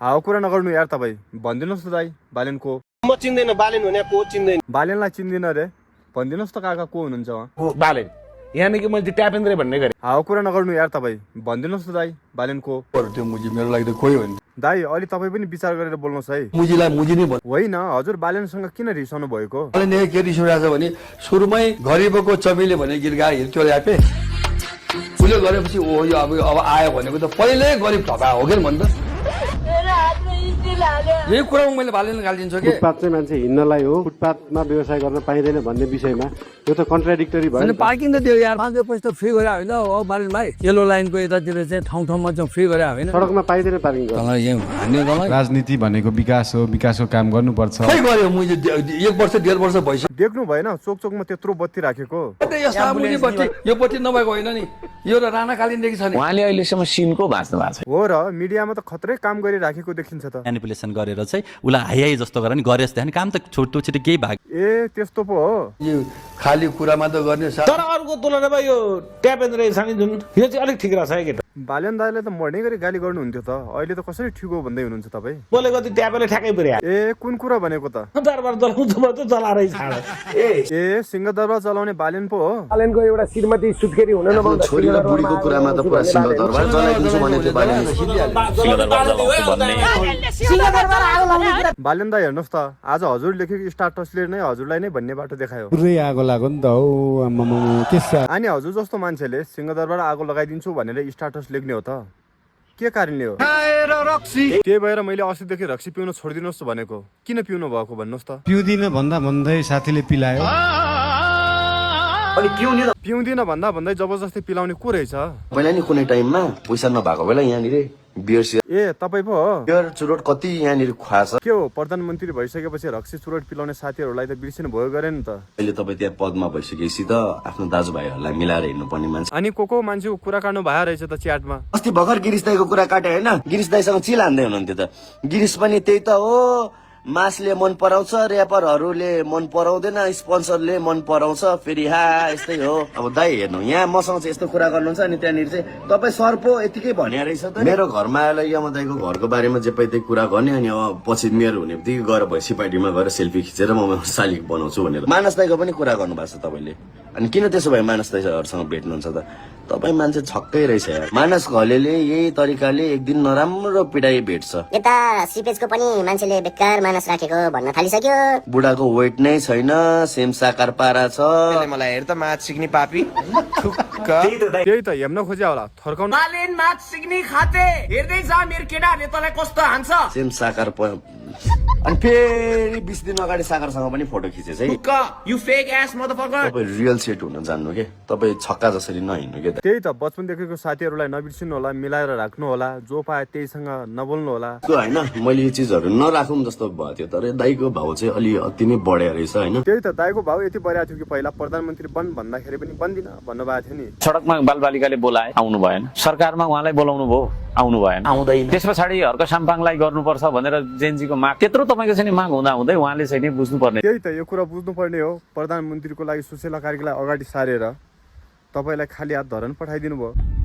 हावा कुरा नगर्नु यार तपाईँ, भनिदिनुहोस् त दाइ बालेन को। म चिन्दैन बालेन भने को चिन्दैन। बालेनलाई चिन्दिन रे, भनिदिनुहोस् त काका को हुनुहुन्छ उहाँ। हो बालेन, यहाँनिर मैले ट्यापेन्द्रे भन्ने गरेँ। हावा कुरा नगर्नु यार तपाईँ, भनिदिनुहोस् त दाइ बालेन को। त्यो मुजी मेरो लागि त कोही होइन। दाइ अलि तपाईँ पनि विचार गरेर बोल्नुहोस् है। मुजीलाई मुजी नै भन्नु होइन हजुर बालेनसँग किन रिसाउनु भएको? मलाई के रिस उठेको छ भने सुरुमै गरिबको चमेली भन्ने गीत गायो त्यो ल्यापे उसले गरेपछि ओ यो अब आयो भनेको त पहिल्यै गरिब ठगा हो कि भन्दा यही कुरामा मैले बालेन गालिदिन्छु कि फुटपाथ चाहिँ मान्छे हिँड्नलाई हो, फुटपाथमा व्यवसाय गर्न पाइँदैन भन्ने विषयमा यो त कन्ट्राडिक्टरी भयो। पार्किङ त त्यो यार 5 पैसा त फ्री गरे होइन हो बालेन भाइ। येलो लाइनको यतातिर चाहिँ ठाउँ ठाउँमा चाहिँ फ्री गरे होइन। सडकमा पाइँदैन पार्किङ गर्न। तँलाई यहाँ हान्यो तँलाई राजनीति भनेको विकास हो, विकासको काम गर्नुपर्छ। खै गर्यो मुजी 1 वर्ष 1.5 वर्ष भइसक्यो देख्नु भएन चोक चोकमा त्यत्रो बत्ती राखेको? यस्ता मुजी बत्ती यो बत्ती नभएको होइन नि, यो र राणाकालीनदेखि छ नि। उहाँले अहिलेसम्म सिनको भाँच्नु भएको छ। हो र मिडियामा त खत्रै काम गरिराखेको देखिन्छ त। म्यानिपुलेसन गरेर चाहिँ उसलाई हाई जस्तो गरेर नि गरे जस्तो काम त छोटो छिटो केही भाग। ए त्यस्तो पो हो। यो खाली कुरामा त गर्ने तर अरूको तुलनामा यो ट्यापेन्द्रे छानी जुन यो चाहिँ अलिक ठिक रहेछ है केटा। बालेन दाइले त मर्ने गरी गाली गर्नुहुन्थ्यो त, अहिले त कसरी ठिक हो भन्दै हुनुहुन्छ तपाईँ? बोलेको त्यो ट्यापेले ठ्याक्कै पुर्या। ए कुन कुरा भनेको त? दरबार चलाउँछ म त चलाएरै छाड। ए सिंहदरबार चलाउने बालेन पो हो। बालेनको एउटा श्रीमती सुत्केरी हुन नपाउँदा छोरीलाई बुढीको कुरामा त पुरा सिंहदरबार चलाइदिन्छु भनेको बालेन। बालेन दाइ हेर्नुहोस् त आज हजुर लेखेको स्टाटसले नै हजुरलाई नै भन्ने बाटो देखायो। पुरै आगो लाग्यो नि त हौ आम्मामा के छ। अनि हजुर जस्तो मान्छेले सिंहदरबार आगो लगाइदिन्छु भनेर स्टाटस लेख्ने हो त के कारणले हो? त्यही भएर मैले अस्तिदेखि रक्सी पिउन छोडिदिनुहोस् भनेको। किन पिउनु भएको भन्नुहोस् त? पिउँदिन भन्दा भन्दै साथीले पिलायो। पिउँदिन भन्दा भन्दै जबरजस्ती पिलाउने को रहेछ? पहिला नि कुनै टाइममा पैसा नभएको बेला यहाँनिर बियर ए तपाईँ पो हो? बियर चुरोट कति यहाँनिर खुवाछ। के हो प्रधानमन्त्री भइसकेपछि रक्सी चुरोट पिलाउने साथीहरूलाई त बिर्सिनु भयो गरे नि त। अहिले तपाईँ त्यहाँ पदमा भइसकेपछि त आफ्नो दाजुभाइहरूलाई मिलाएर हिँड्नुपर्ने मान्छे। अनि को मान्छेको कुरा काट्नु भए रहेछ त च्याटमा। अस्ति भर्खर गिरिश दाईको कुरा काटे होइन, गिरिश दाईसँग चिल हान्दै हुनुहुन्थ्यो त। गिरिश पनि त्यही त हो, मासले मन पराउँछ, ऱ्यापरहरूले मन पराउँदैन, स्पोन्सरले मन पराउँछ, फेरि यस्तै हो। अब दाइ हेर्नु यहाँ मसँग चाहिँ यस्तो कुरा गर्नुहुन्छ अनि त्यहाँनिर चाहिँ तपाईँ सर पो यतिकै भन्या रहेछ त। मेरो घरमा आएर यमा दाइको घरको बारेमा जे पाइ त्यही कुरा गर्ने अनि पछि मेरो हुने बित्तिकै गएर भैँसी पार्टीमा गएर सेल्फी खिचेर म शालिक बनाउँछु भनेर मानस दाइको पनि कुरा गर्नुभएको छ तपाईँले। अनि किन त्यसो भए मानस दाइहरूसँग भेट्नुहुन्छ त? तपाईँ मान्छे छक्कै रहेछ यार। मानस घलेले यही तरिकाले एक दिन नराम्रो पिटाइ भेट्छ। यता सिपेजको पनि मान्छेले बेकार मानस राखेको भन्न थालिसक्यो। बुढाको वेट नै छैन, सेम साकार पारा छ। मलाई हेर त माछ सिक्ने पापी। त्यही त हेर्न खोज्या होला थर्काउनु। बालेन माछ सिक्ने खाते हेर्दै जा मेरो केटाहरूले तँलाई कस्तो हान्छ। सेम साकार अनि फेरि 20 दिन अगाडि सागरसँग पनि फोटो खिचेछ है। You fake S motherfucker. तपाईँ रियल सेट हुन जान्नु के, तपाईँ छक्का जसरी नहिँड्नु के। त्यही त बचपनदेखिको साथीहरूलाई नबिर्सिनु होला, मिलाएर राख्नु होला, जो पाए त्यहीसँग नबोल्नु होला। होइन मैले यो चिजहरू नराखौँ जस्तो भयो थियो, तर दाइको भाउ चाहिँ अलि अति नै बढ्या रहेछ होइन। त्यही त दाइको भाउ यति बढिया थियो कि पहिला प्रधानमन्त्री बन भन्दाखेरि पनि बन्दिन भन्नुभएको थियो नि। सडकमा बालबालिकाले बोलाए आउनु भएन, सरकारमा उहाँलाई बोलाउनु भयो आउनु भएन, आउँदैन। त्यस पछाडि हर्क साम्पाङलाई गर्नुपर्छ भनेर जेएनजीको माग, त्यत्रो तपाईँको चाहिँ माग हुँदा हुँदै उहाँले चाहिँ नि बुझ्नुपर्ने। त्यही त यो कुरा बुझ्नुपर्ने हो। प्रधानमन्त्रीको लागि सुशीला कार्कीलाई अगाडि सारेर तपाईँलाई खाली हात धरन पठाइदिनु भयो।